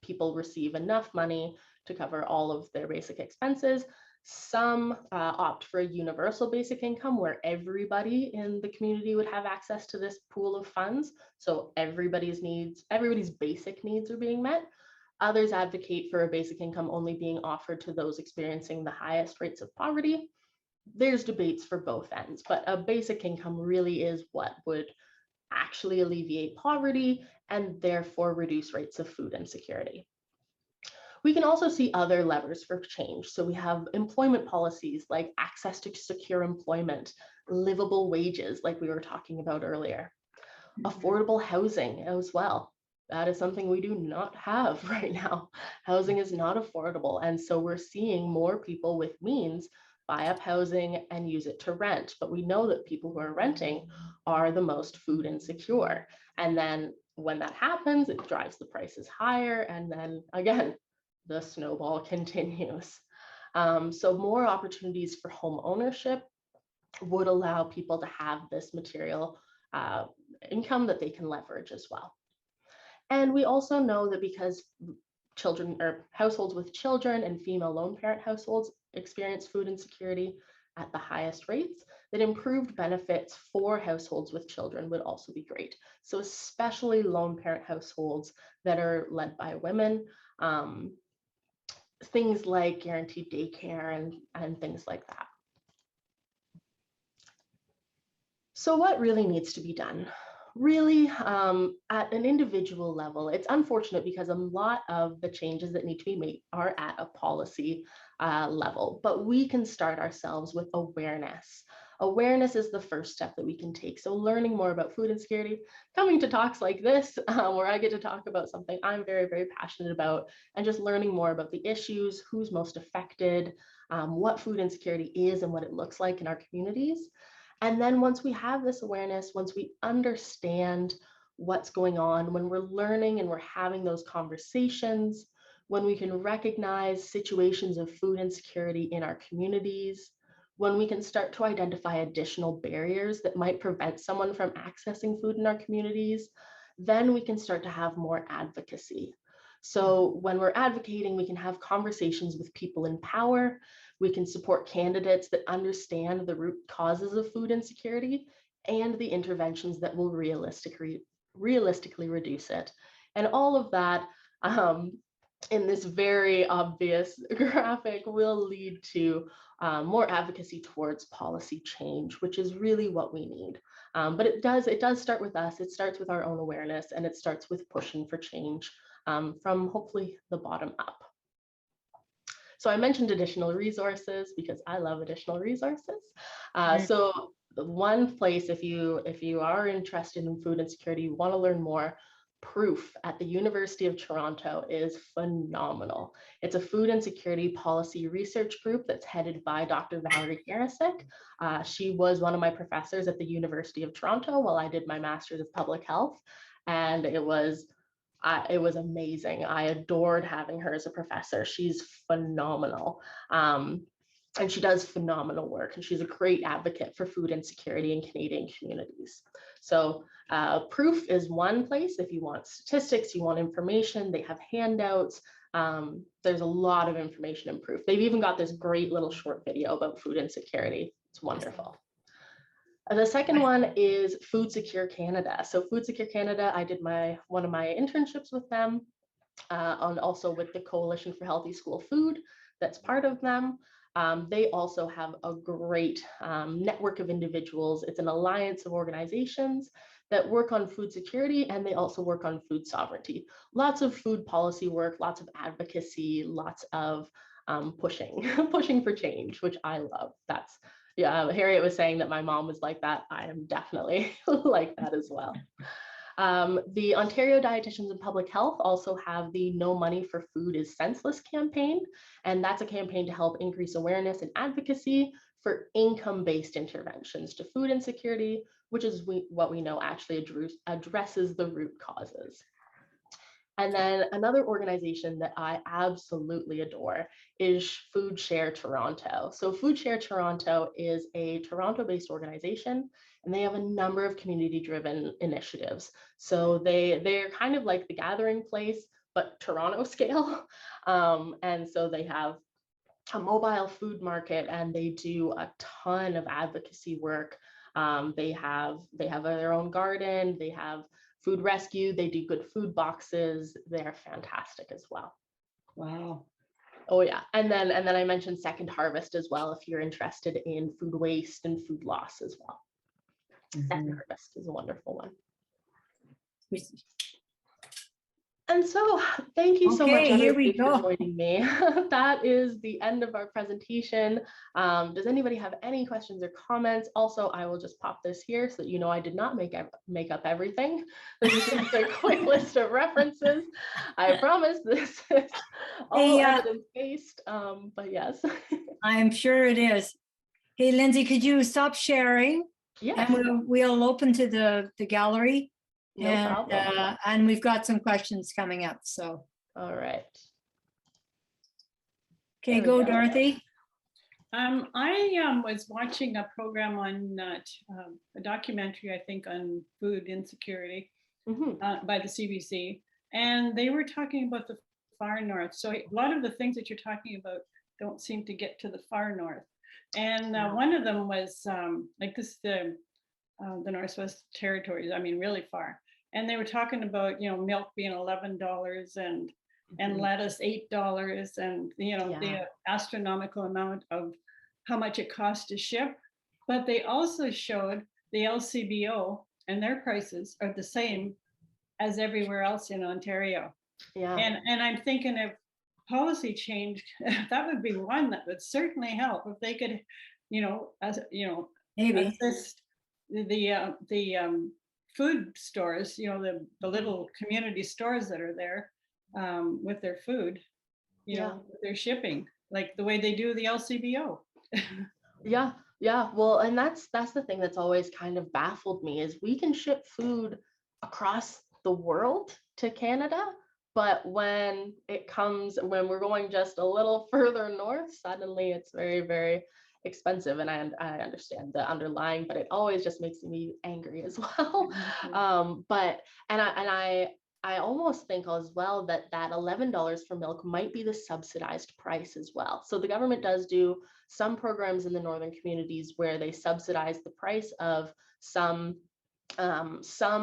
Speaker 2: people receive enough money to cover all of their basic expenses. Some opt for a universal basic income where everybody in the community would have access to this pool of funds. So everybody's basic needs are being met. Others advocate for a basic income only being offered to those experiencing the highest rates of poverty. There's debates for both ends, but a basic income really is what would actually alleviate poverty and therefore reduce rates of food insecurity. We can also see other levers for change. So we have employment policies like access to secure employment, livable wages, like we were talking about earlier, affordable housing as well. That is something we do not have right now. Housing is not affordable. And so we're seeing more people with means buy up housing and use it to rent. But we know that people who are renting are the most food insecure. And then when that happens, it drives the prices higher. And then again, the snowball continues. So more opportunities for home ownership would allow people to have this material income that they can leverage as well. And we also know that because children or households with children and female lone parent households experience food insecurity at the highest rates, that improved benefits for households with children would also be great. So especially lone parent households that are led by women, things like guaranteed daycare and things like that. So what really needs to be done? Really, at an individual level, it's unfortunate because a lot of the changes that need to be made are at a policy level, but we can start ourselves with awareness. Awareness is the first step that we can take. So learning more about food insecurity, coming to talks like this, where I get to talk about something I'm very, very passionate about, and just learning more about the issues, who's most affected, what food insecurity is and what it looks like in our communities. And then once we have this awareness, once we understand what's going on, when we're learning and we're having those conversations, when we can recognize situations of food insecurity in our communities, when we can start to identify additional barriers that might prevent someone from accessing food in our communities, then we can start to have more advocacy. So when we're advocating, we can have conversations with people in power. We can support candidates that understand the root causes of food insecurity and the interventions that will realistically reduce it. And all of that in this very obvious graphic will lead to more advocacy towards policy change, which is really what we need. But it does start with us. It starts with our own awareness, and it starts with pushing for change from hopefully the bottom up. So I mentioned additional resources because I love additional resources.
Speaker 1: Mm.
Speaker 2: So one place, if you are interested in food insecurity, you want to learn more, Proof at the University of Toronto is phenomenal. It's a food insecurity policy research group that's headed by Dr. Valerie Karasik. She was one of my professors at the University of Toronto while I did my Master's of Public Health, and it was amazing. I adored having her as a professor. She's phenomenal. And she does phenomenal work, and she's a great advocate for food insecurity in Canadian communities. So Proof is one place. If you want statistics, you want information, they have handouts. There's a lot of information in Proof. They've even got this great little short video about food insecurity. It's wonderful. The second one is Food Secure Canada. So Food Secure Canada, I did one of my internships with them, and also with the Coalition for Healthy School Food that's part of them. They also have a great network of individuals. It's an alliance of organizations that work on food security, and they also work on food sovereignty. Lots of food policy work, lots of advocacy, lots of pushing for change, which I love. Harriet was saying that my mom was like that. I am definitely like that as well. The Ontario Dietitians in Public Health also have the No Money for Food is Senseless campaign, and that's a campaign to help increase awareness and advocacy for income-based interventions to food insecurity, which is what we know actually addresses the root causes. And then another organization that I absolutely adore is Food Share Toronto. So Food Share Toronto is a Toronto-based organization, and they have a number of community-driven initiatives. So they're kind of like the Gathering Place, but Toronto scale. And so they have a mobile food market, and they do a ton of advocacy work. They have their own garden, they have food rescue, they do good food boxes. They're fantastic as well.
Speaker 1: Wow.
Speaker 2: Oh yeah, and then I mentioned Second Harvest as well, if you're interested in food waste and food loss as well. Second Harvest is a wonderful one. And so thank you so much,
Speaker 1: here we
Speaker 2: everybody,
Speaker 1: go.
Speaker 2: for joining me. That is the end of our presentation. Does anybody have any questions or comments? Also, I will just pop this here so that you know I did not make up everything. This is just a quick list of references. I promise this is all evidence-based, but yes.
Speaker 1: I'm sure it is. Hey, Lindsay, could you stop sharing?
Speaker 2: Yes.
Speaker 1: And we'll open to the gallery.
Speaker 2: No problem.
Speaker 1: And we've got some questions coming up, so.
Speaker 2: All right.
Speaker 1: Okay, go Dorothy.
Speaker 4: I was watching a program on a documentary, I think, on food insecurity by the CBC, and they were talking about the far north. So a lot of the things that you're talking about don't seem to get to the far north. And one of them was like this, the Northwest Territories, I mean, really far. And they were talking about, milk being $11 and lettuce $8, and the astronomical amount of how much it costs to ship. But they also showed the LCBO, and their prices are the same as everywhere else in Ontario.
Speaker 2: Yeah.
Speaker 4: And I'm thinking if policy change, that would be one that would certainly help if they could,
Speaker 1: Maybe
Speaker 4: assist the food stores, the little community stores that are there with their food, with their shipping, like the way they do the LCBO.
Speaker 2: Yeah. Well, and that's the thing that's always kind of baffled me is we can ship food across the world to Canada, but when we're going just a little further north, suddenly it's very, very expensive. And I understand the underlying, but it always just makes me angry as well. I almost think as well that $11 for milk might be the subsidized price as well. So the government does do some programs in the northern communities where they subsidize the price of some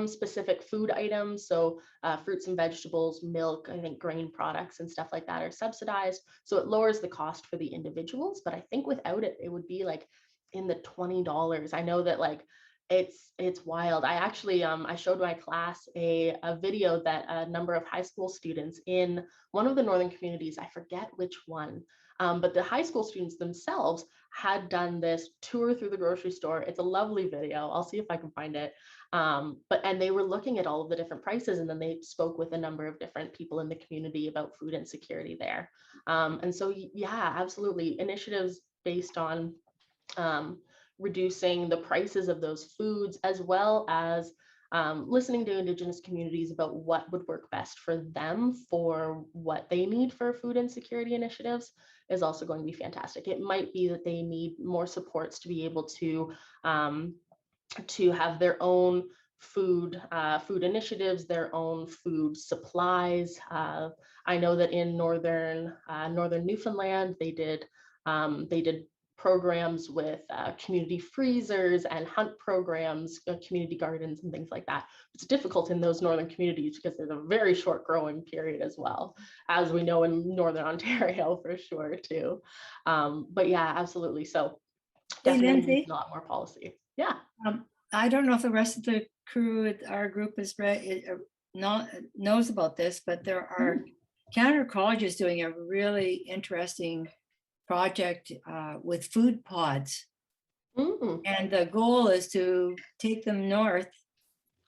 Speaker 2: specific food items. So fruits and vegetables, milk, I think grain products and stuff like that are subsidized. So it lowers the cost for the individuals. But I think without it, it would be like in the $20. I know that like it's wild. I actually I showed my class a video that a number of high school students in one of the northern communities, I forget which one, But the high school students themselves had done this tour through the grocery store. It's a lovely video. I'll see if I can find it. And they were looking at all of the different prices, and then they spoke with a number of different people in the community about food insecurity there. And so, yeah, absolutely. Initiatives based on reducing the prices of those foods, as well as listening to Indigenous communities about what would work best for them for what they need for food insecurity initiatives, is also going to be fantastic. It might be that they need more supports to be able to have their own food initiatives, their own food supplies. I know that in northern Newfoundland, they did programs with community freezers and hunt programs, community gardens and things like that. It's difficult in those northern communities because there's a very short growing period as well, as we know in Northern Ontario for sure too. But yeah, absolutely. So definitely needs a lot more policy. Yeah.
Speaker 1: I don't know if the rest of the crew at our group is knows about this, but there are Canada colleges doing a really interesting project with food pods. And the goal is to take them north,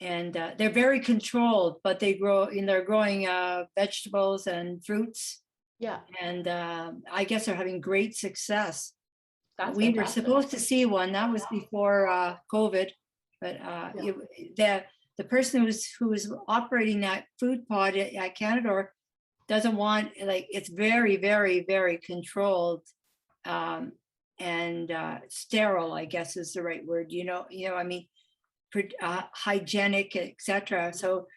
Speaker 1: and they're very controlled, but they're growing vegetables and fruits. Yeah. And I guess they're having great success. We were supposed to see one that was before COVID, but the person who was operating that food pod at Canada doesn't want, like, it's very, very, very controlled and sterile, I guess is the right word, I mean, hygienic, etc. So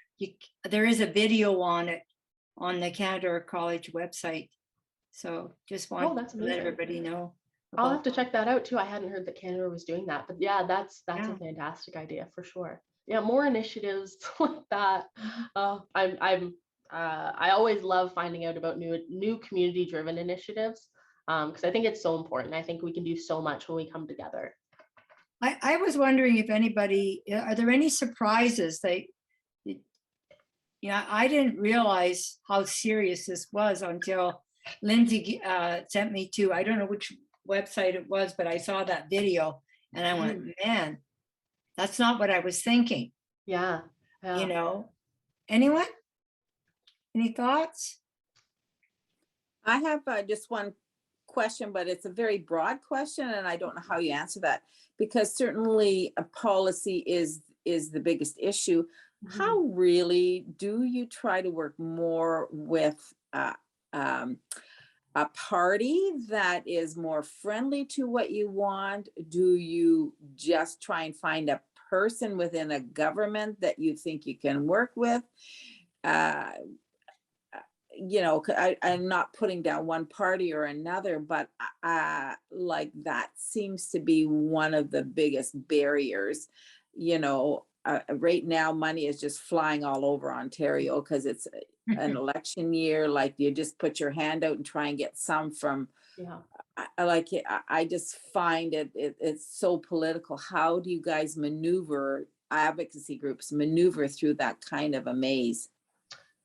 Speaker 1: there is a video on it on the Canada College website. So just want to let everybody know.
Speaker 2: I'll have to check that out too. I hadn't heard that Canada was doing that, but yeah, that's a fantastic idea for sure. Yeah, more initiatives like that. I always love finding out about new community-driven initiatives because I think it's so important. I think we can do so much when we come together.
Speaker 1: I was wondering if anybody, are there any surprises that, I didn't realize how serious this was until Lindsay sent me to, I don't know which website it was, but I saw that video and I went, man, that's not what I was thinking.
Speaker 2: Yeah.
Speaker 1: Anyone? Any thoughts?
Speaker 5: I have just one question, but it's a very broad question, and I don't know how you answer that, because certainly a policy is the biggest issue. How really do you try to work more with a party that is more friendly to what you want? Do you just try and find a person within a government that you think you can work with? I'm not putting down one party or another, but like that seems to be one of the biggest barriers. Right now money is just flying all over Ontario because it's an election year. Like, you just put your hand out and try and get some from. I like it. I just find it's so political. How do you guys advocacy groups maneuver through that kind of a maze?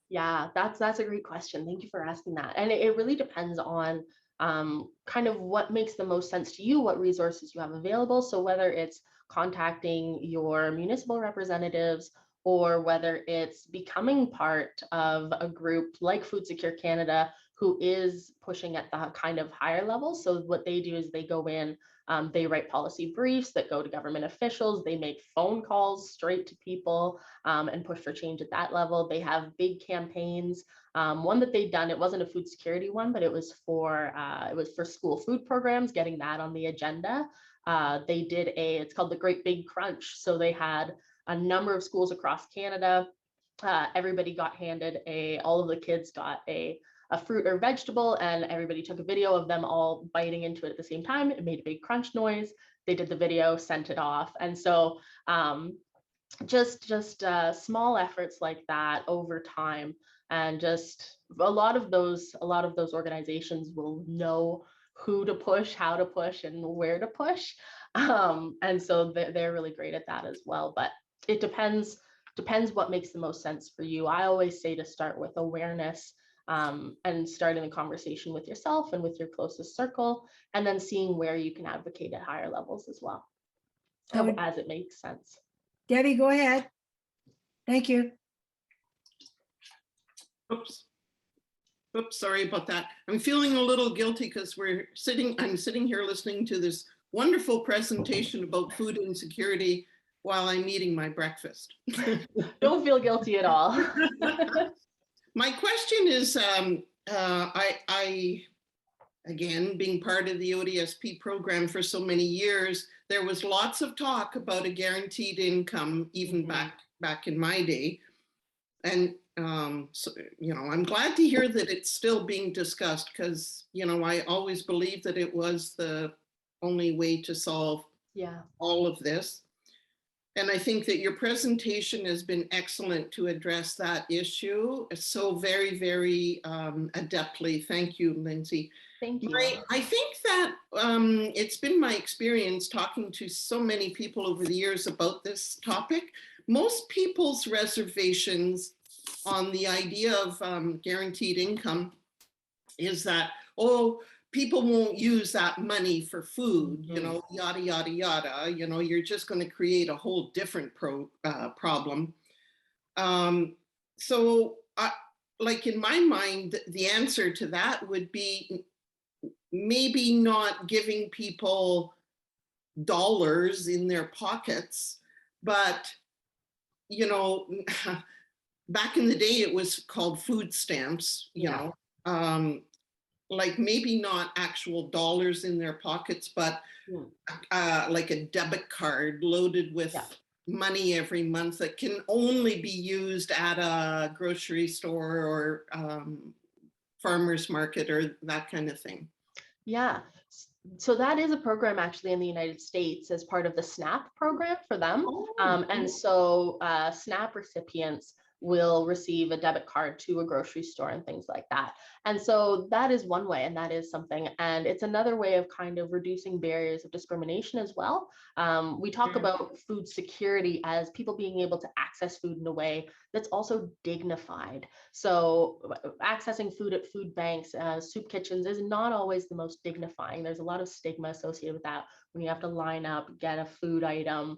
Speaker 2: Yeah, that's a great question. Thank you for asking that. And it really depends on kind of what makes the most sense to you, what resources you have available. So whether it's contacting your municipal representatives, or whether it's becoming part of a group like Food Secure Canada, who is pushing at the kind of higher level. So what they do is they go in, they write policy briefs that go to government officials. They make phone calls straight to people and push for change at that level. They have big campaigns. One that they'd done, it wasn't a food security one, but it was for school food programs, getting that on the agenda. They did it's called the Great Big Crunch. So they had a number of schools across Canada. Everybody got handed all of the kids got a fruit or vegetable, and everybody took a video of them all biting into it at the same time. It made a big crunch noise. They did the video, sent it off. And so just small efforts like that over time, and just a lot of those organizations will know who to push, how to push, and where to push. And so they're really great at that as well. But it depends what makes the most sense for you. I always say to start with awareness. and starting the conversation with yourself and with your closest circle, and then seeing where you can advocate at higher levels as well, as it makes sense.
Speaker 1: Debbie, go ahead. Thank you.
Speaker 3: Oops. Oops, sorry about that. I'm feeling a little guilty because I'm sitting here listening to this wonderful presentation about food insecurity while I'm eating my breakfast.
Speaker 2: Don't feel guilty at all.
Speaker 3: My question is, again, being part of the ODSP program for so many years, there was lots of talk about a guaranteed income, even back in my day. And so, I'm glad to hear that it's still being discussed, because, I always believed that it was the only way to solve all of this. And I think that your presentation has been excellent to address that issue so very, very adeptly. Thank you, Lindsay.
Speaker 2: Thank you.
Speaker 3: I think that it's been my experience talking to so many people over the years about this topic. Most people's reservations on the idea of guaranteed income is that, oh, people won't use that money for food, yada, yada, yada. You're just going to create a whole different problem. So like in my mind, the answer to that would be maybe not giving people dollars in their pockets, but, back in the day, it was called food stamps, like maybe not actual dollars in their pockets, but like a debit card loaded with money every month that can only be used at a grocery store or farmer's market or that kind of thing.
Speaker 2: Yeah. So that is a program actually in the United States as part of the SNAP program for them. And so SNAP recipients will receive a debit card to a grocery store and things like that. And so that is one way, and that is something. And it's another way of kind of reducing barriers of discrimination as well. We talk about food security as people being able to access food in a way that's also dignified. So accessing food at food banks, soup kitchens is not always the most dignifying. There's a lot of stigma associated with that when you have to line up, get a food item,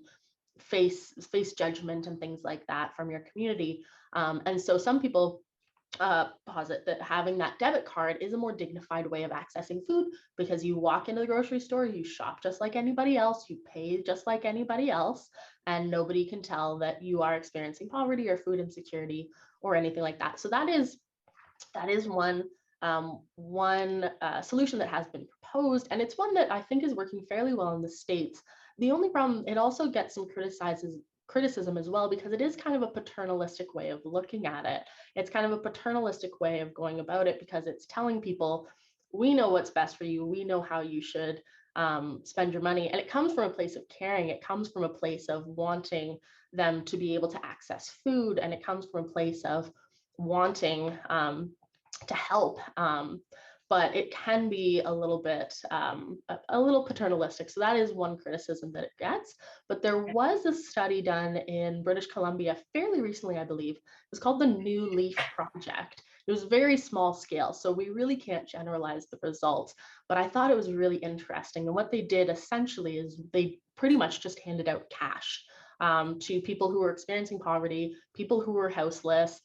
Speaker 2: face judgment and things like that from your community. And so some people posit that having that debit card is a more dignified way of accessing food, because you walk into the grocery store, you shop just like anybody else, you pay just like anybody else, and nobody can tell that you are experiencing poverty or food insecurity or anything like that. So that is one solution that has been proposed, and it's one that I think is working fairly well in the States. The only problem, it also gets some criticism as well, because it is kind of a paternalistic way of looking at it. It's kind of a paternalistic way of going about it, because it's telling people, we know what's best for you. We know how you should spend your money. And it comes from a place of caring. It comes from a place of wanting them to be able to access food. And it comes from a place of wanting to help. But it can be a little bit, a little paternalistic. So that is one criticism that it gets. But there was a study done in British Columbia fairly recently, I believe. It was called the New Leaf Project. It was very small scale, so we really can't generalize the results. But I thought it was really interesting. And what they did essentially is they pretty much just handed out cash to people who were experiencing poverty, people who were houseless,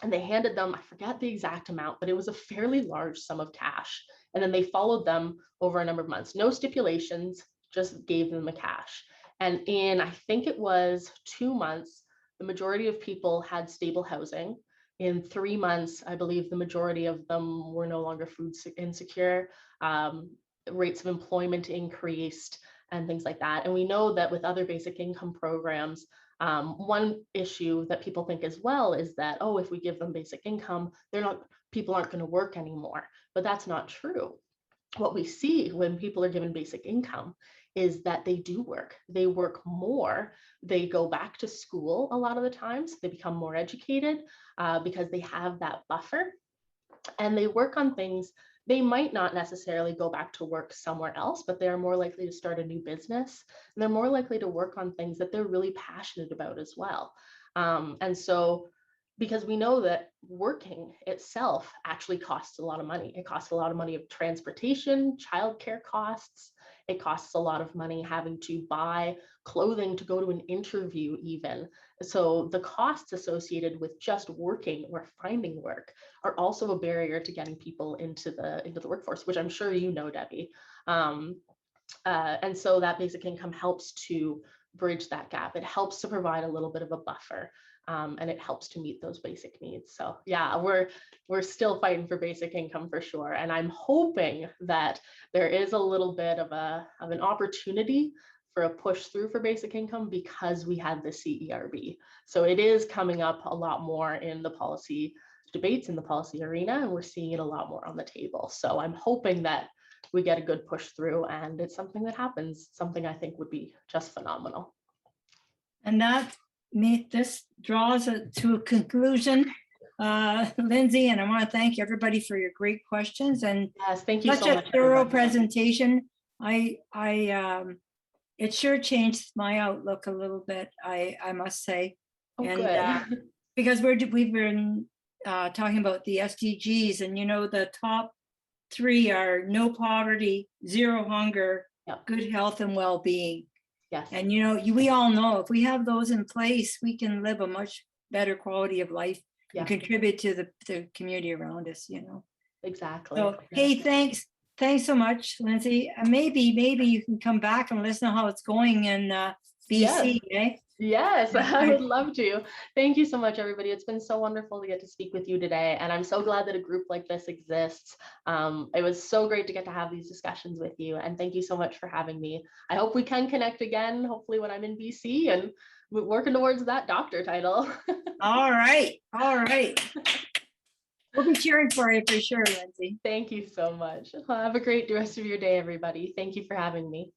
Speaker 2: and they handed them, I forget the exact amount, but it was a fairly large sum of cash. And then they followed them over a number of months. No stipulations, just gave them the cash. And in, I think it was 2 months, the majority of people had stable housing. In 3 months, I believe the majority of them were no longer food insecure. Rates of employment increased and things like that. And we know that with other basic income programs, one issue that people think as well is that, oh, if we give them basic income, people aren't going to work anymore. But that's not true. What we see when people are given basic income is that they do work. They work more. They go back to school a lot of the times. They become more educated because they have that buffer, and they work on things. They might not necessarily go back to work somewhere else, but they're more likely to start a new business. And they're more likely to work on things that they're really passionate about as well. And so because we know that working itself actually costs a lot of money. It costs a lot of money of transportation, childcare costs. It costs a lot of money having to buy clothing to go to an interview even. So the costs associated with just working or finding work are also a barrier to getting people into the workforce, which I'm sure you know, Debbie. And so that basic income helps to bridge that gap. It helps to provide a little bit of a buffer, and it helps to meet those basic needs. So yeah, we're still fighting for basic income for sure. And I'm hoping that there is a little bit of an opportunity for a push through for basic income because we had the CERB. So it is coming up a lot more in the policy debates, in the policy arena, and we're seeing it a lot more on the table. So I'm hoping that we get a good push through and it's something that happens, something I think would be just phenomenal.
Speaker 1: And this draws it to a conclusion, Lindsay, and I want to thank everybody for your great questions and
Speaker 2: Yes, thank you
Speaker 1: such
Speaker 2: so
Speaker 1: a
Speaker 2: much.
Speaker 1: thorough
Speaker 2: everybody.
Speaker 1: presentation. It sure changed my outlook a little bit, I must say.
Speaker 2: Oh,
Speaker 1: And
Speaker 2: good.
Speaker 1: because we've been talking about the SDGs, and the top 3 are no poverty, zero hunger,
Speaker 2: Yep.
Speaker 1: good health and well-being.
Speaker 2: Yes.
Speaker 1: And we all know if we have those in place, we can live a much better quality of life
Speaker 2: Yeah.
Speaker 1: and contribute to the community around us.
Speaker 2: Exactly.
Speaker 1: So hey, thanks so much, Lindsay. Maybe you can come back and listen to how it's going in BC.
Speaker 2: Yes,
Speaker 1: Yeah,
Speaker 2: I would love to. Thank you so much, everybody. It's been so wonderful to get to speak with you today. And I'm so glad that a group like this exists. It was so great to get to have these discussions with you. And thank you so much for having me. I hope we can connect again, hopefully when I'm in BC and working towards that doctor title.
Speaker 1: All right. We'll be cheering for you for sure, Lindsay.
Speaker 2: Thank you so much. Have a great rest of your day, everybody. Thank you for having me.